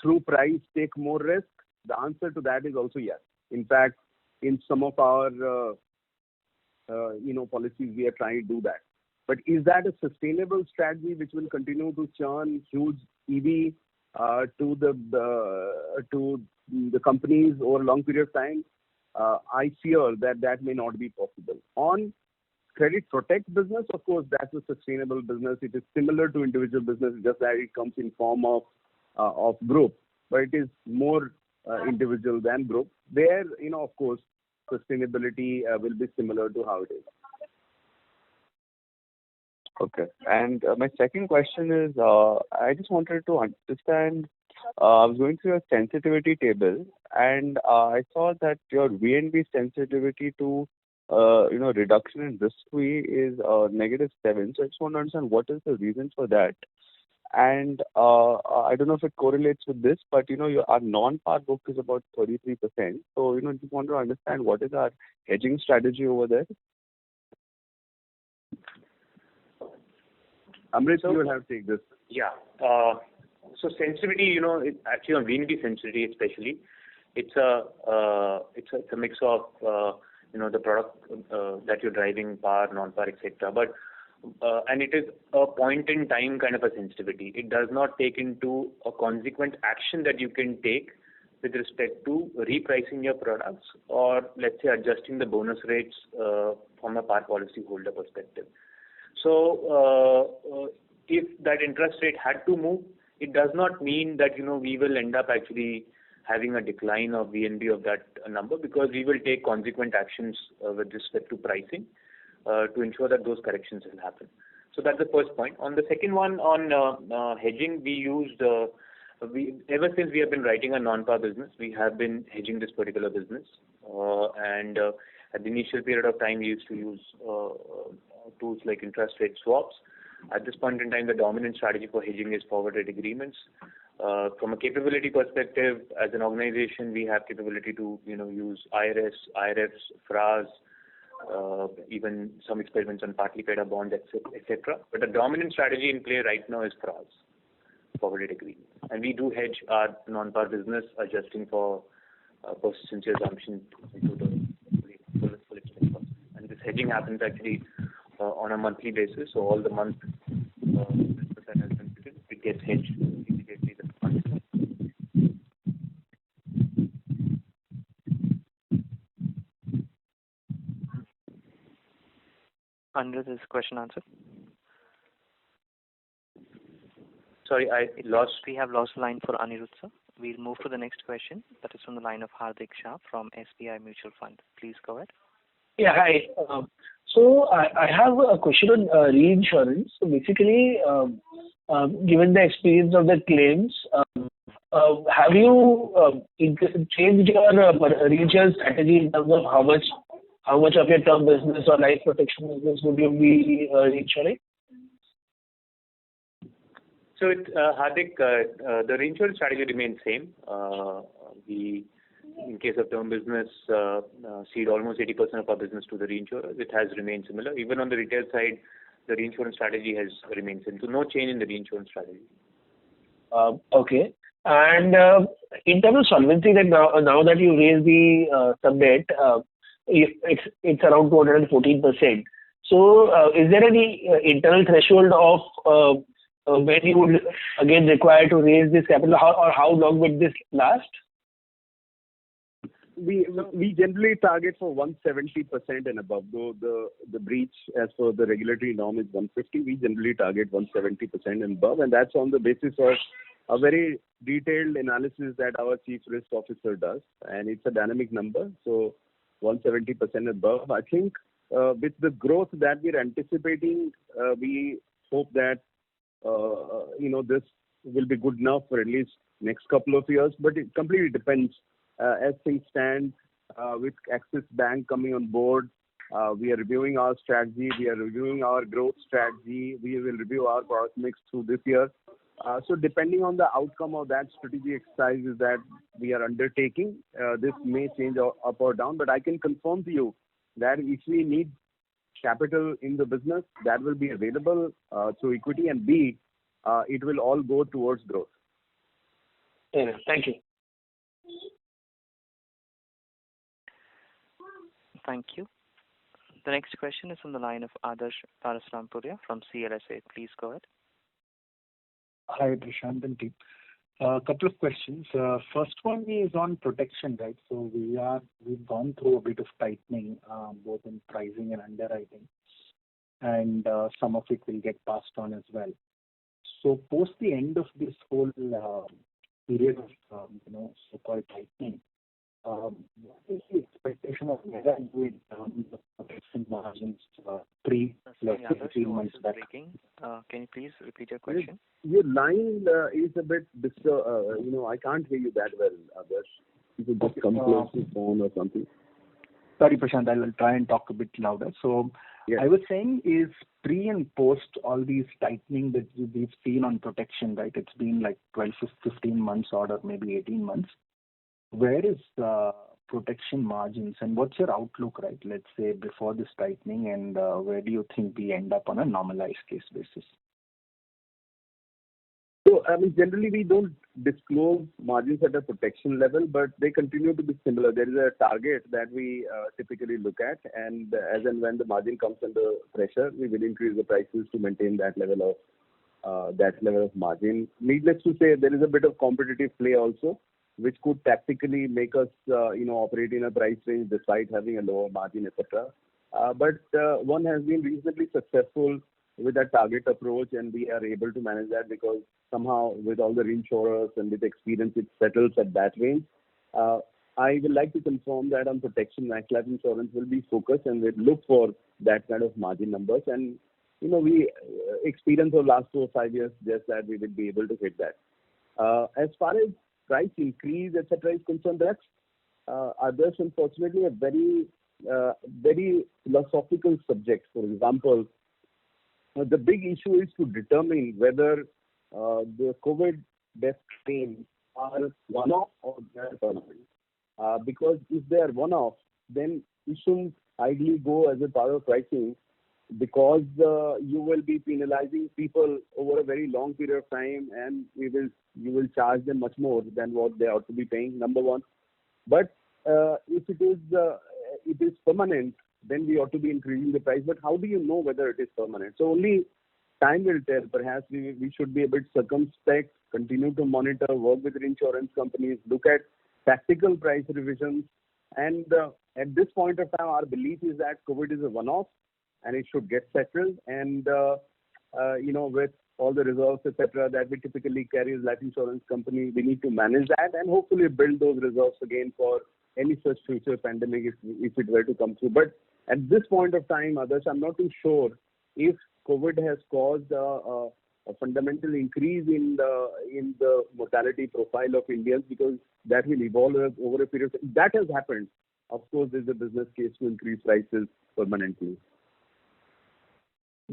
Speaker 4: through price take more risk? The answer to that is also yes. In fact, in some of our policies, we are trying to do that. But is that a sustainable strategy which will continue to churn huge EV to the companies over a long period of time? I fear that may not be possible. On Credit Protect business, of course, that's a sustainable business. It is similar to individual business, just that it comes in form of group, but it is more individual than group. There, of course, sustainability will be similar to how it is.
Speaker 9: Okay. And my second question is, I just wanted to understand, I was going through your sensitivity table, and I saw that your VNB sensitivity to reduction in risk-free is -7. So I just want to understand what is the reason for that, And I don't know if it correlates with this, but our non-par book is about 33%. So just want to understand what is our hedging strategy over there.
Speaker 4: Amrit, you will have to take this.
Speaker 5: Yeah. So sensitivity, actually on VNB sensitivity especially, it's a mix of the product that you're driving, par, non-par, etc. But and it is a point in time kind of a sensitivity. It does not take into a consequent action that you can take with respect to repricing your products or let's say adjusting the bonus rates from a par policy holder perspective. So if that interest rate had to move, it does not mean that we will end up actually having a decline of VNB of that number, because we will take consequent actions with respect to pricing to ensure that those corrections will happen. So that's the first point. On the second one, on hedging, we used ever since we have been writing a non-par business, we have been hedging this particular business. And at the initial period of time, we used to use tools like interest rate swaps. At this point in time, the dominant strategy for hedging is forward rate agreements. From a capability perspective, as an organization, we have capability to use IRS, IRFs, FRAs, even some experiments on partly paid up bonds, etc. But the dominant strategy in play right now is FRAs, forward rate agreements. And we do hedge our non-par business, adjusting for persistency assumption into the full extent. And this hedging happens actually on a monthly basis. So all the month it gets hedged immediately.
Speaker 1: Anirudh, is question answered?
Speaker 5: Sorry,
Speaker 1: We have lost the line for Anirudh, sir. We'll move to the next question. That is from the line of Hardik Shah from SBI Mutual Fund. Please go ahead.
Speaker 10: Yeah, hi. So I have a question on reinsurance. So basically, given the experience of the claims, have you changed your reinsurance strategy in terms of how much of your term business or life protection business would you be reinsuring?
Speaker 5: So, Hardik, the reinsurance strategy remains same. We, in case of term business, cede almost 80% of our business to the reinsurers. It has remained similar. Even on the retail side, the reinsurance strategy has remained same. So no change in the reinsurance strategy.
Speaker 10: Okay. And in terms of solvency, that now that you raised the sub-debt, it's around 214%. So is there any internal threshold of when you would again require to raise this capital, or how long would this last?
Speaker 4: We generally target for 170% and above. Though the breach as per the regulatory norm is 150, we generally target 170% and above, and that's on the basis of a very detailed analysis that our chief risk officer does, and it's a dynamic number. So 170% above. I think with the growth that we're anticipating, we hope that this will be good enough for at least next couple of years. But it completely depends. As things stand, with Axis Bank coming on board, we are reviewing our strategy. We are reviewing our growth strategy. We will review our product mix through this year. So depending on the outcome of that strategic exercises that we are undertaking, this may change up or down. But I can confirm to you that if we need capital in the business, that will be available through equity, and B, it will all go towards growth.
Speaker 10: Yeah, thank you.
Speaker 1: Thank you. The next question is from the line of Adarsh Parasrampuria from CLSA. Please go ahead.
Speaker 11: Hi, Prashant and team. A couple of questions. First one is on protection, right? So we've gone through a bit of tightening, both in pricing and underwriting, and some of it will get passed on as well. So post the end of this whole period of so-called tightening, what is the expectation of whether you in terms of protection margins three months back?
Speaker 1: Can you please repeat your question?
Speaker 4: Your line is a bit I can't hear you that well, Adarsh. You could just come close to the phone or something.
Speaker 11: Sorry, Prashant, I will try and talk a bit louder. So I was saying is pre and post all these tightening that we've seen on protection, right? It's been like 12, 15 months or maybe 18 months. Where is protection margins and what's your outlook, right? Let's say before this tightening, and where do you think we end up on a normalized case basis?
Speaker 4: So, I mean, generally we don't disclose margins at a protection level, but they continue to be similar. There is a target that we typically look at, and as and when the margin comes under pressure, we will increase the prices to maintain that level of margin. Needless to say, there is a bit of competitive play also, which could tactically make us, operate in a price range despite having a lower margin, etc. But one has been reasonably successful with that target approach, and we are able to manage that because somehow with all the reinsurers and with experience, it settles at that range. I would like to confirm that on protection, Max Life Insurance will be focused and will look for that kind of margin numbers. And, we experience over the last 4 or 5 years just that we will be able to hit that. As far as price increase, etc. is concerned, that's others, unfortunately, a very, very philosophical subject. For example, the big issue is to determine whether the COVID death claims are one-off or they are permanent. Because if they are one-off, then you shouldn't ideally go as a part of pricing, because you will be penalizing people over a very long period of time, and you will charge them much more than what they ought to be paying, number one. But if it is permanent, then we ought to be increasing the price. But how do you know whether it is permanent? So only time will tell. Perhaps we should be a bit circumspect, continue to monitor, work with insurance companies, look at tactical price revisions. And at this point of time, our belief is that COVID is a one-off and it should get settled. And, with all the reserves, etc., that we typically carry as life insurance company, we need to manage that and hopefully build those reserves again for any such future pandemic if it were to come through. But at this point of time, others, I'm not too sure if COVID has caused a fundamental increase in the mortality profile of Indians, because that will evolve over a period. If that has happened, of course, there's a business case to increase prices permanently.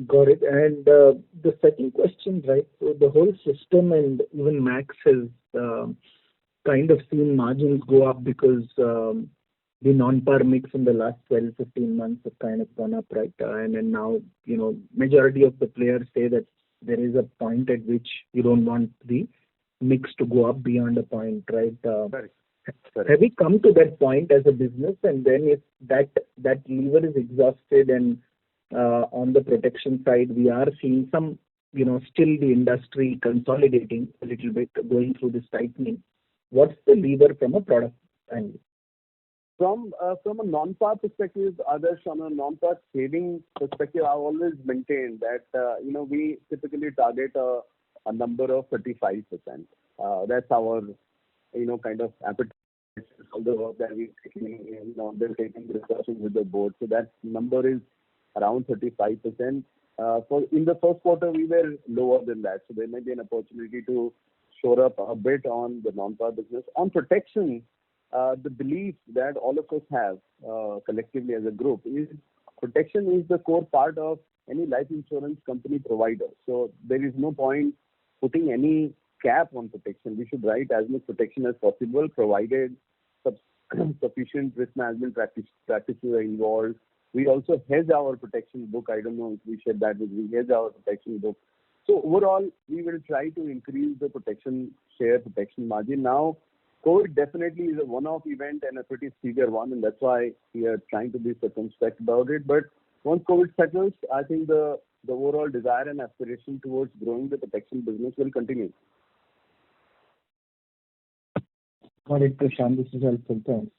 Speaker 11: Got it. And the second question, right? So the whole system and even Max has kind of seen margins go up because the non-par mix in the last 12, 15 months have kind of gone up, right? And then now, majority of the players say that there is a point at which you don't want the mix to go up beyond a point, right?
Speaker 4: Correct.
Speaker 11: Have we come to that point as a business? And then if that lever is exhausted and on the protection side, we are seeing some, still the industry consolidating a little bit, going through this tightening. What's the lever from a product angle?
Speaker 4: From a non-par perspective, others from a non-par saving perspective, I've always maintained that we typically target a number of 35%. That's our kind of appetite. All the work that we're taking, undertaking discussions with the board. So that number is around 35%. In the first quarter, we were lower than that. So there may be an opportunity to shore up a bit on the non-par business. On protection, the belief that all of us have collectively as a group is protection is the core part of any life insurance company provider. So there is no point putting any cap on protection. We should write as much protection as possible, provided sufficient risk management practices are involved. We also hedge our protection book. I don't know if we shared that with you. We hedge our protection book. So overall, we will try to increase the protection share, protection margin. Now, COVID definitely is a one-off event and a pretty severe one, and that's why we are trying to be circumspect about it. But once COVID settles, I think the overall desire and aspiration towards growing the protection business will continue.
Speaker 11: Got it, Prashant. This is helpful. Thanks.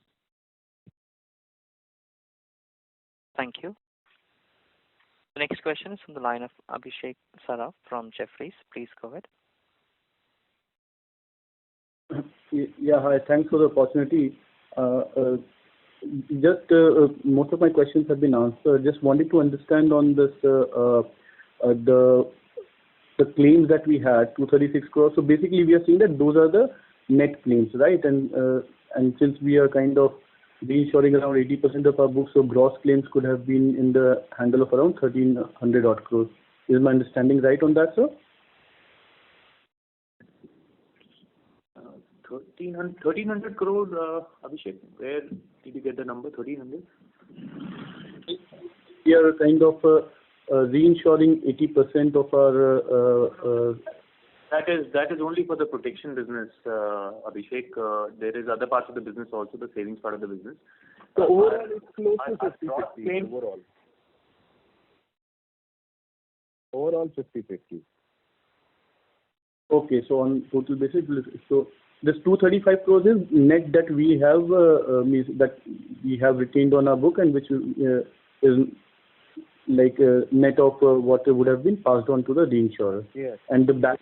Speaker 1: Thank you. The next question is from the line of Abhishek Saraf from Jefferies. Please go ahead.
Speaker 12: Yeah, hi. Thanks for the opportunity. Most of my questions have been answered. Just wanted to understand on this the claims that we had, 236 crores. So basically, we are seeing that those are the net claims, right? And since we are kind of reinsuring around 80% of our books, so gross claims could have been in the handle of around 1,300 odd crores. Is my understanding right on that, sir?
Speaker 5: 1,300 crores, Abhishek. Where did you get the number, 1,300?
Speaker 12: We are kind of reinsuring 80% of our.
Speaker 5: That is only for the protection business, Abhishek. There is other parts of the business also, the savings part of the business.
Speaker 4: So overall, it's close to 50-50 overall. Overall 50-50.
Speaker 12: Okay, so on total basis, so this 235 crores is net that we have means that we have retained on our book, and which is like net of what would have been passed on to the reinsurer.
Speaker 4: Yes.
Speaker 12: And the back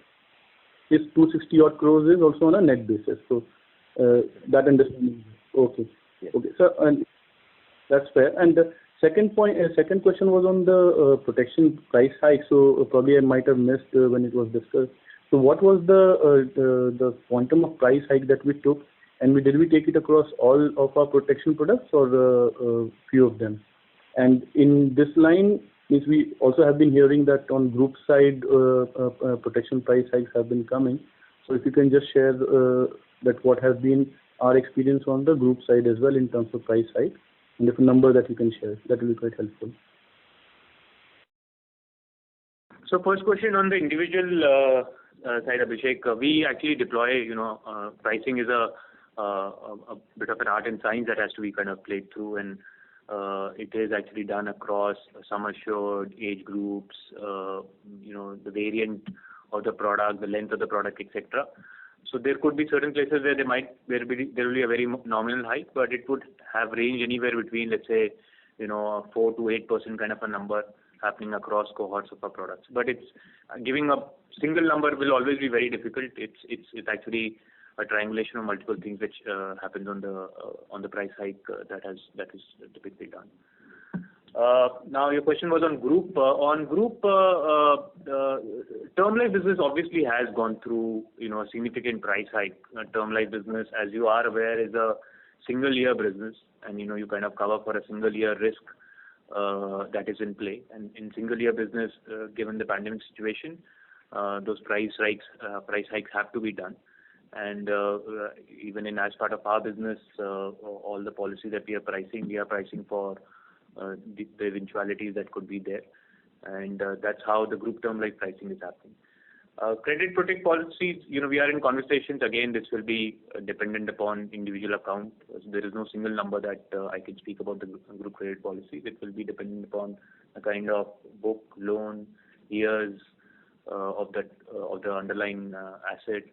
Speaker 12: is 260 odd crores is also on a net basis. So that understanding. Okay.
Speaker 4: Yes.
Speaker 12: Okay. So and that's fair. And the second question was on the protection price hike. So probably I might have missed when it was discussed. So what was the quantum of price hike that we took, and did we take it across all of our protection products or few of them? And in this line, means we also have been hearing that on group side, protection price hikes have been coming. So if you can just share that what has been our experience on the group side as well in terms of price hike, and if a number that you can share, that will be quite helpful.
Speaker 5: So first question on the individual side, Abhishek, we actually deploy, pricing is a bit of an art and science that has to be kind of played through, and it is actually done across sum assured, age groups, the variant of the product, the length of the product, etc. So there could be certain places where there will be a very nominal hike, but it would have range anywhere between, let's say, 4 to 8% kind of a number happening across cohorts of our products. But it's giving a single number will always be very difficult. It's actually a triangulation of multiple things which happens on the price hike that is typically done. Now your question was on group. On group, term life business obviously has gone through a significant price hike. Term life business, as you are aware, is a single year business, and you kind of cover for a single year risk that is in play. And in single year business, given the pandemic situation, those price hikes have to be done. And even as part of our business, all the policy that we are pricing for the eventualities that could be there, and that's how the group term life pricing is happening. Credit protect policies, we are in conversations. Again, this will be dependent upon individual account. So there is no single number that I can speak about the group credit policy. It will be dependent upon the kind of book, loan, years of the underlying asset,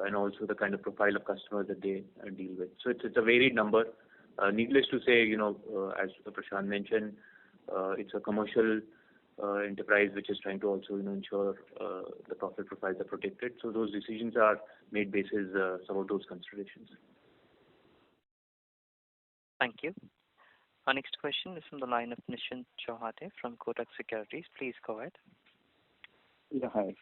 Speaker 5: and also the kind of profile of customers that they deal with. So it's a varied number. Needless to say, as Prashant mentioned, it's a commercial enterprise which is trying to also ensure the profit profiles are protected. So those decisions are made basis some of those considerations.
Speaker 1: Thank you. Our next question is from the line of Nischint Chawathe from Kotak Securities. Please go ahead.
Speaker 13: Yeah, hi.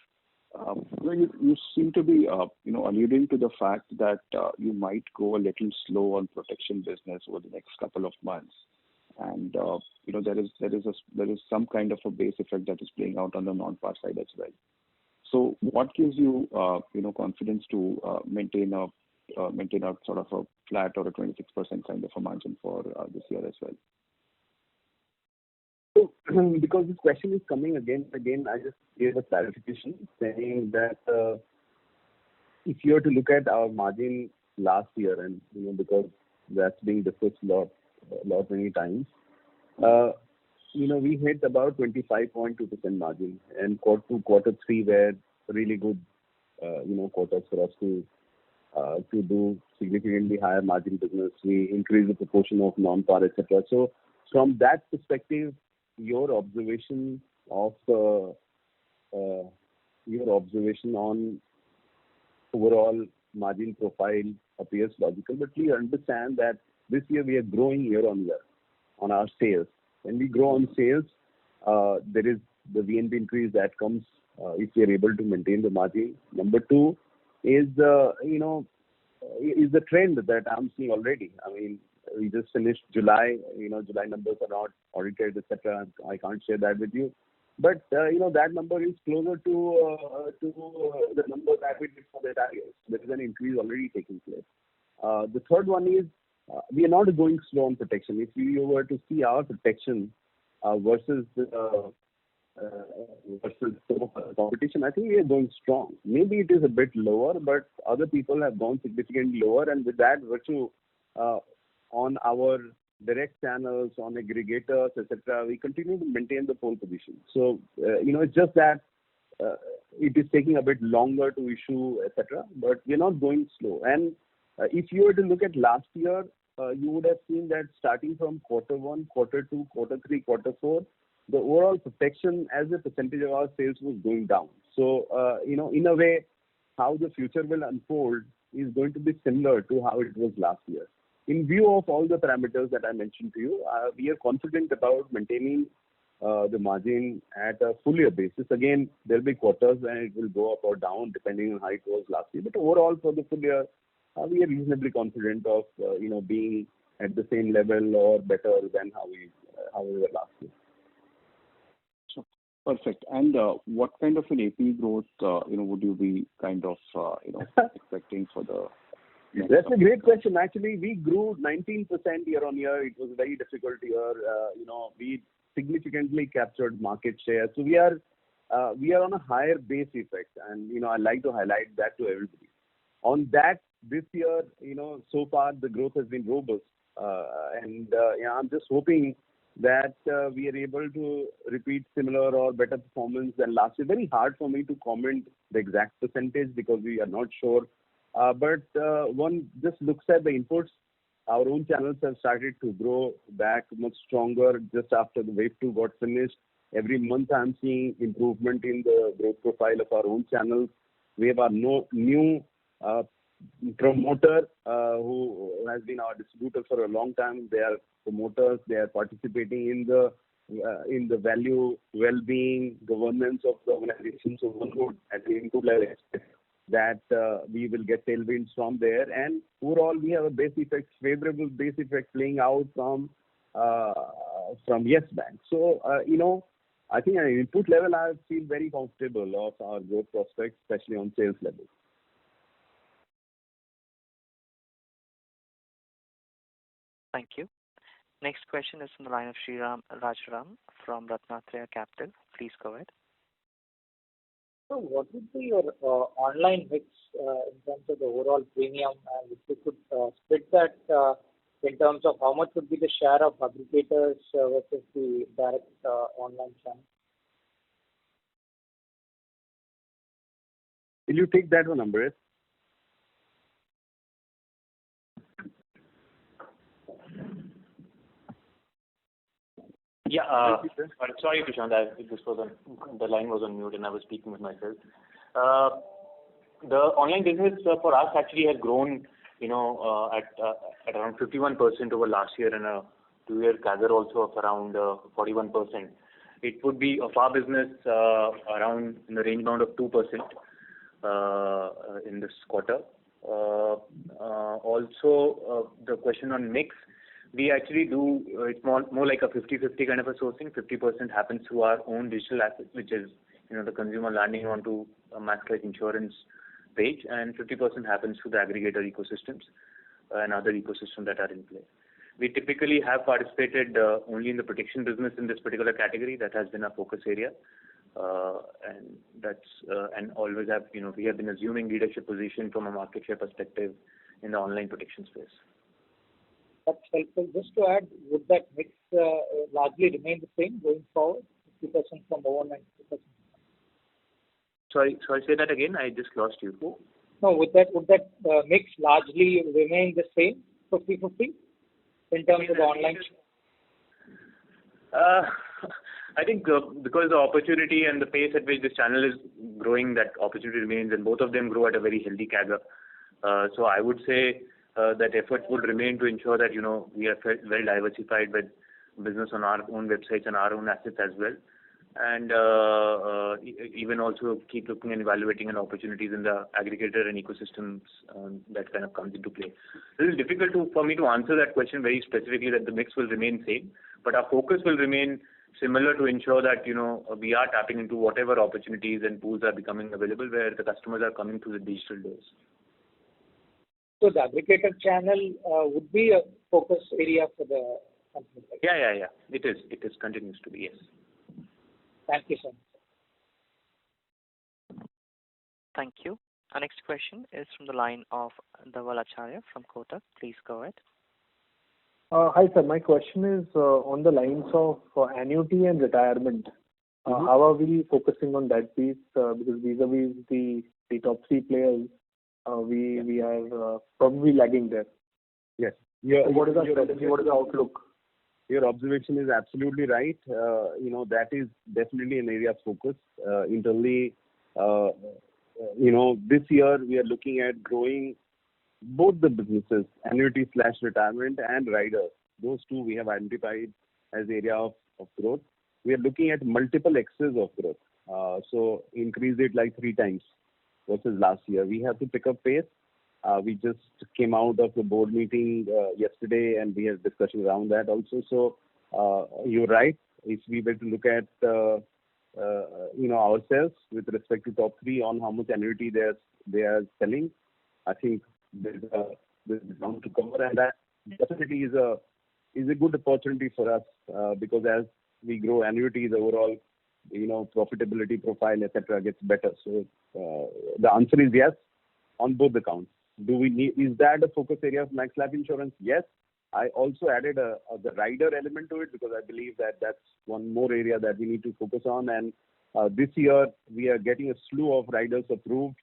Speaker 13: You seem to be, alluding to the fact that you might go a little slow on protection business over the next couple of months, and there is some kind of a base effect that is playing out on the non-par side as well. So, what gives you, confidence to maintain a sort of a flat or a 26% kind of a margin for this year as well?
Speaker 4: Because this question is coming again, I just gave a clarification saying that if you were to look at our margin last year, and because that's being discussed many times, we hit about 25.2% margin, and quarter three were really good, quarters for us to do significantly higher margin business. We increased the proportion of non-par, etc. So from that perspective, your observation on overall margin profile appears logical, but we understand that this year we are growing year on year on our sales. When we grow on sales, there is the VNB increase that comes if we are able to maintain the margin. Number two is the trend that I'm seeing already. I mean, we just finished July. July numbers are not audited, etc. I can't share that with you. But that number is closer to the number that we did for the entire year. There is an increase already taking place. The third one is we are not going slow on protection. If we were to see our protection versus competition, I think we are going strong. Maybe it is a bit lower, but other people have gone significantly lower, and with that virtue, on our direct channels, on aggregators, etc., we continue to maintain the pole position. So, it's just that it is taking a bit longer to issue, etc., but we're not going slow. And if you were to look at last year, you would have seen that starting from quarter 1, quarter 2, quarter 3, quarter 4, the overall protection as a percentage of our sales was going down. So, in a way, how the future will unfold is going to be similar to how it was last year. In view of all the parameters that I mentioned to you, we are confident about maintaining the margin at a full year basis. Again, there will be quarters when it will go up or down depending on how it was last year. But overall, for the full year, we are reasonably confident of being at the same level or better than how we were last year.
Speaker 13: Perfect. And what kind of an AP growth, would you be kind of, expecting for the next?
Speaker 4: That's a great question. Actually, we grew 19% year on year. It was a very difficult year. We significantly captured market share. So we are on a higher base effect, and I like to highlight that to everybody. On that, this year, so far the growth has been robust, and I'm just hoping that we are able to repeat similar or better performance than last year. Very hard for me to comment the exact percentage because we are not sure. But one just looks at the inputs. Our own channels have started to grow back much stronger just after the wave 2 got finished. Every month I'm seeing improvement in the growth profile of our own channels. We have our new promoter who has been our distributor for a long time. They are promoters. They are participating in the value, well-being, governance of the organization. So one would at the input level expect that we will get tailwinds from there. And overall, we have a base effect, favorable base effect playing out from Yes Bank. So I think at an input level, I feel very comfortable of our growth prospects, especially on sales level.
Speaker 1: Thank you. Next question is from the line of Sriram Rajaram from Ratnatraya Capital. Please go ahead.
Speaker 14: So what would be your online mix in terms of the overall premium, and if you could split that in terms of how much would be the share of aggregators versus the direct online channel?
Speaker 4: Will you take that one, Amrit?
Speaker 5: Yeah. Sorry, Prashant. The line was on mute and I was speaking with myself. The online business for us actually has grown, at around 51% over last year, and a 2-year CAGR also of around 41%. It would be of our business around in the range bound of 2% in this quarter. Also, the question on mix, we actually do, it's more like a 50-50 kind of a sourcing. 50% happens through our own digital assets, which is, the consumer landing onto a Max Life Insurance page, and 50% happens through the aggregator ecosystems and other ecosystems that are in play. We typically have participated only in the protection business in this particular category. That has been our focus area. And always have, we have been assuming leadership position from a market share perspective in the online protection space.
Speaker 14: That's helpful. Just to add, would that mix largely remain the same going forward? 50% from own and 50%?
Speaker 5: Sorry, say that again. I just lost you.
Speaker 14: No, would that mix largely remain the same, 50-50, in terms of the online?
Speaker 5: I think because the opportunity and the pace at which this channel is growing, that opportunity remains, and both of them grow at a very healthy CAGR. So I would say that effort would remain to ensure that we are very diversified with business on our own websites and our own assets as well. and even also keep looking and evaluating and opportunities in the aggregator and ecosystems that kind of comes into play. It is difficult for me to answer that question very specifically that the mix will remain same, but our focus will remain similar to ensure that we are tapping into whatever opportunities and pools are becoming available where the customers are coming through the digital doors.
Speaker 14: So the aggregator channel would be a focus area for the company. Right?
Speaker 5: Yeah. It is continues to be, yes.
Speaker 14: Thank you, sir.
Speaker 1: Thank you. Our next question is from the line of Dhaval Acharya from Kotak. Please go ahead.
Speaker 15: Hi, sir. My question is on the lines of annuity and retirement. How are we focusing on that piece? Because vis-a-vis the top three players, we are probably lagging there.
Speaker 4: Yes.
Speaker 15: What is our strategy? What is the outlook?
Speaker 4: Your observation is absolutely right. That is definitely an area of focus. Internally, this year we are looking at growing both the businesses, annuity/retirement and riders. Those two we have identified as area of growth. We are looking at multiple X's of growth. So increase it like 3 times versus last year. We have to pick up pace. We just came out of the board meeting yesterday, and we had discussion around that also. So you're right. If we were to look at ourselves with respect to top three on how much annuity they are selling, I think there's ground to cover, and that definitely is a good opportunity for us because as we grow annuities, overall profitability profile, etc., gets better. So the answer is yes on both accounts. Is that a focus area of Max Life Insurance? Yes. I also added the rider element to it because I believe that that's one more area that we need to focus on. And this year we are getting a slew of riders approved.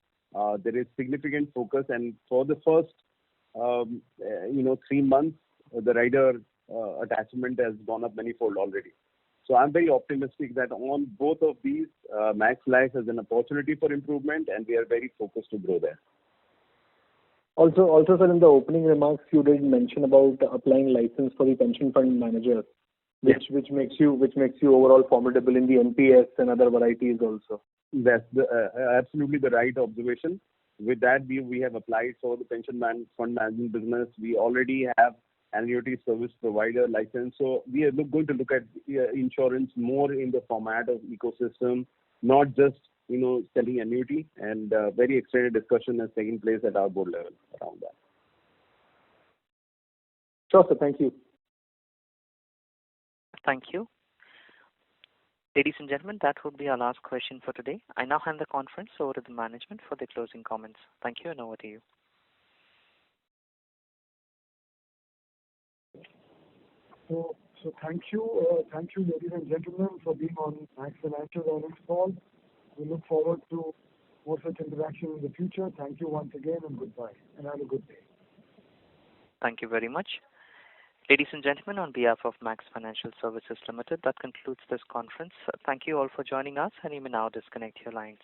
Speaker 4: There is significant focus, and for the first 3 months, the rider attachment has gone up manifold already. So I'm very optimistic that on both of these, Max Life has an opportunity for improvement, and we are very focused to grow there.
Speaker 15: Also, sir, in the opening remarks, you did mention about applying license for the pension fund manager, which makes you overall formidable in the NPS and other varieties also.
Speaker 4: That's absolutely the right observation. With that view, we have applied for the pension fund management business. We already have annuity service provider license. So we are going to look at insurance more in the format of ecosystem, not just selling annuity, and very excited discussion has taken place at our board level around that.
Speaker 15: Sure, sir. Thank you.
Speaker 1: Thank you. Ladies and gentlemen, that would be our last question for today. I now hand the conference over to the management for their closing comments. Thank you, and over to you.
Speaker 2: So thank you, ladies and gentlemen, for being on Max Financial earnings call. We look forward to more such interaction in the future. Thank you once again, and goodbye, and have a good day.
Speaker 1: Thank you very much. Ladies and gentlemen, on behalf of Max Financial Services Limited, that concludes this conference. Thank you all for joining us, and you may now disconnect your lines.